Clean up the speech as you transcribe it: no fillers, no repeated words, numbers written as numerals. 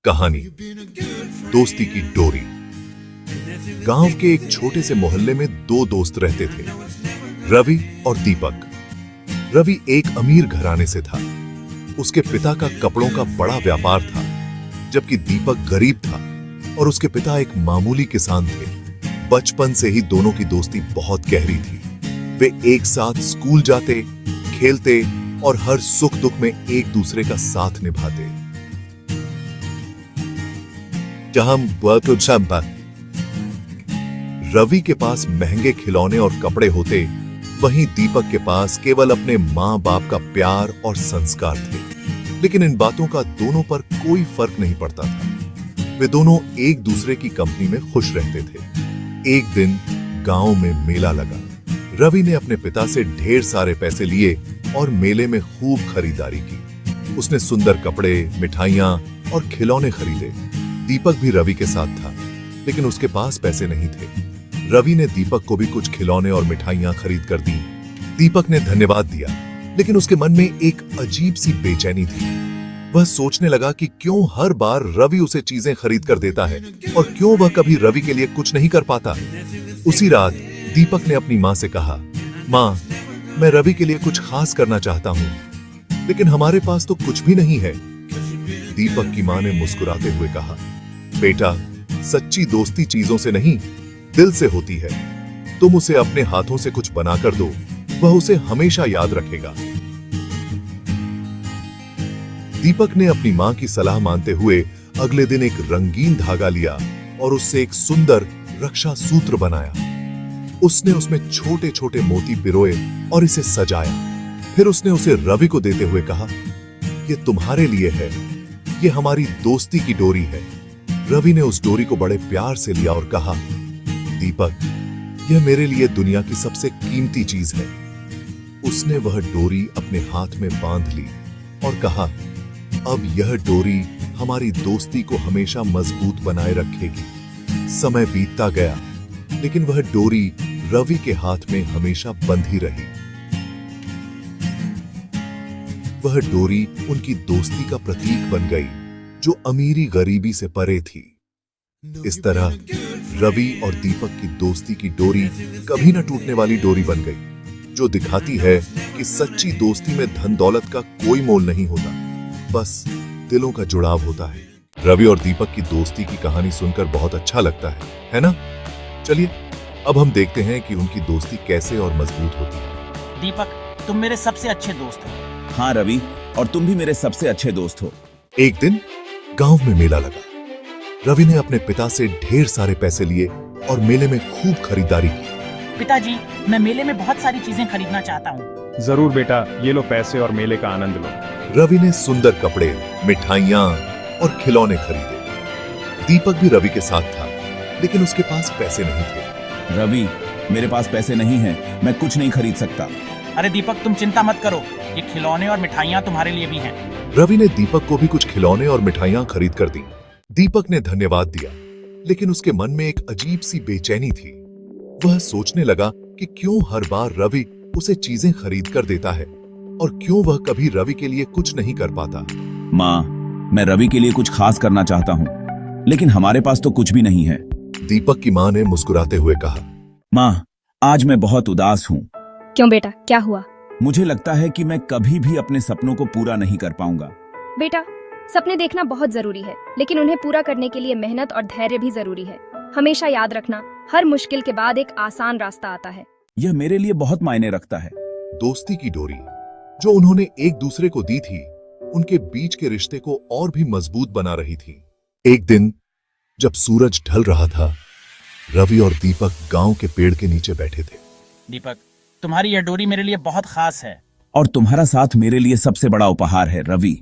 कहानी दोस्ती की डोरी। गांव के एक छोटे से मोहल्ले में दो दोस्त रहते थे, रवि और दीपक। रवि एक अमीर घराने से था। उसके पिता का कपड़ों का बड़ा व्यापार था, जबकि दीपक गरीब था और उसके पिता एक मामूली किसान थे। बचपन से ही दोनों की दोस्ती बहुत गहरी थी। वे एक साथ स्कूल जाते, खेलते और हर सुख दुख में एक दूसरे का साथ निभाते। जहां रवि के पास महंगे खिलौने और कपड़े होते, वहीं दीपक के पास केवल अपने मां बाप का प्यार और संस्कार थे। लेकिन इन बातों का दोनों पर कोई फर्क नहीं पड़ता था। वे दोनों एक दूसरे की कंपनी में खुश रहते थे। एक दिन गांव में मेला लगा। रवि ने अपने पिता से ढेर सारे पैसे लिए और मेले में खूब खरीदारी की। उसने सुंदर कपड़े, मिठाइयां और खिलौने खरीदे। दीपक भी रवि के साथ था, लेकिन उसके पास पैसे नहीं थे। रवि ने दीपक को भी कुछ खिलौने और मिठाइयां खरीद कर दी। दीपक ने धन्यवाद दिया, लेकिन उसके मन में एक अजीब सी बेचैनी थी। वह सोचने लगा कि क्यों हर बार रवि उसे चीजें खरीद कर देता है और क्यों वह कभी रवि के लिए कुछ नहीं कर पाता। उसी रात दीपक ने अपनी मां से कहा, मां, मैं रवि के लिए कुछ खास करना चाहता हूं, लेकिन हमारे पास तो कुछ भी नहीं है। दीपक की मां ने मुस्कुराते हुए कहा, बेटा, सच्ची दोस्ती चीजों से नहीं, दिल से होती है। तुम उसे अपने हाथों से कुछ बनाकर दो, वह उसे हमेशा याद रखेगा। दीपक ने अपनी मां की सलाह मानते हुए अगले दिन एक रंगीन धागा लिया और उससे एक सुंदर रक्षा सूत्र बनाया। उसने उसमें छोटे छोटे मोती पिरोए और इसे सजाया। फिर उसने उसे रवि को देते हुए कहा, यह तुम्हारे लिए है, यह हमारी दोस्ती की डोरी है। रवि ने उस डोरी को बड़े प्यार से लिया और कहा, दीपक, यह मेरे लिए दुनिया की सबसे कीमती चीज है। उसने वह डोरी अपने हाथ में बांध ली और कहा, अब यह डोरी हमारी दोस्ती को हमेशा मजबूत बनाए रखेगी। समय बीतता गया, लेकिन वह डोरी रवि के हाथ में हमेशा बंधी रही। वह डोरी उनकी दोस्ती का प्रतीक बन गई, जो अमीरी गरीबी से परे थी। इस तरह रवि और दीपक की दोस्ती की डोरी कभी न टूटने वाली डोरी बन गई, जो दिखाती है कि सच्ची दोस्ती में धन दौलत का कोई मोल नहीं होता, बस दिलों का जुड़ाव होता है। रवि और दीपक की दोस्ती की कहानी सुनकर बहुत अच्छा लगता है ना? चलिए अब हम देखते हैं कि उनकी दोस्ती कैसे और मजबूत होती है। दीपक, तुम मेरे सबसे अच्छे दोस्त हो। हाँ रवि, और तुम भी मेरे सबसे अच्छे दोस्त हो। एक दिन गांव में मेला लगा। रवि ने अपने पिता से ढेर सारे पैसे लिए और मेले में खूब खरीदारी की। पिताजी, मैं मेले में बहुत सारी चीजें खरीदना चाहता हूँ। जरूर बेटा, ये लो पैसे और मेले का आनंद लो। रवि ने सुंदर कपड़े, मिठाइयां और खिलौने खरीदे। दीपक भी रवि के साथ था, लेकिन उसके पास पैसे नहीं थे। रवि, मेरे पास पैसे नहीं हैं, मैं कुछ नहीं खरीद सकता। अरे दीपक, तुम चिंता मत करो, ये खिलौने और मिठाइयाँ तुम्हारे लिए भी हैं। रवि ने दीपक को भी कुछ खिलौने और मिठाइयां खरीद कर दी। दीपक ने धन्यवाद दिया, लेकिन उसके मन में एक अजीब सी बेचैनी थी। वह सोचने लगा कि क्यों हर बार रवि उसे चीजें खरीद कर देता है और क्यों वह कभी रवि के लिए कुछ नहीं कर पाता। माँ, मैं रवि के लिए कुछ खास करना चाहता हूँ, लेकिन हमारे पास तो कुछ भी नहीं है। दीपक की मां ने मुस्कुराते हुए कहा, माँ, आज मैं बहुत उदास हूँ। क्यों बेटा, क्या हुआ? मुझे लगता है कि मैं कभी भी अपने सपनों को पूरा नहीं कर पाऊंगा। बेटा, सपने देखना बहुत जरूरी है, लेकिन उन्हें पूरा करने के लिए मेहनत और धैर्य भी जरूरी है। हमेशा याद रखना, हर मुश्किल के बाद एक आसान रास्ता आता है। यह मेरे लिए बहुत मायने रखता है। दोस्ती की डोरी जो उन्होंने एक दूसरे को दी थी, उनके बीच के रिश्ते को और भी मजबूत बना रही थी। एक दिन जब सूरज ढल रहा था, रवि और दीपक गांव के पेड़ के नीचे बैठे थे। दीपक, तुम्हारी यह डोरी मेरे लिए बहुत खास है। और तुम्हारा साथ मेरे लिए सबसे बड़ा उपहार है रवि।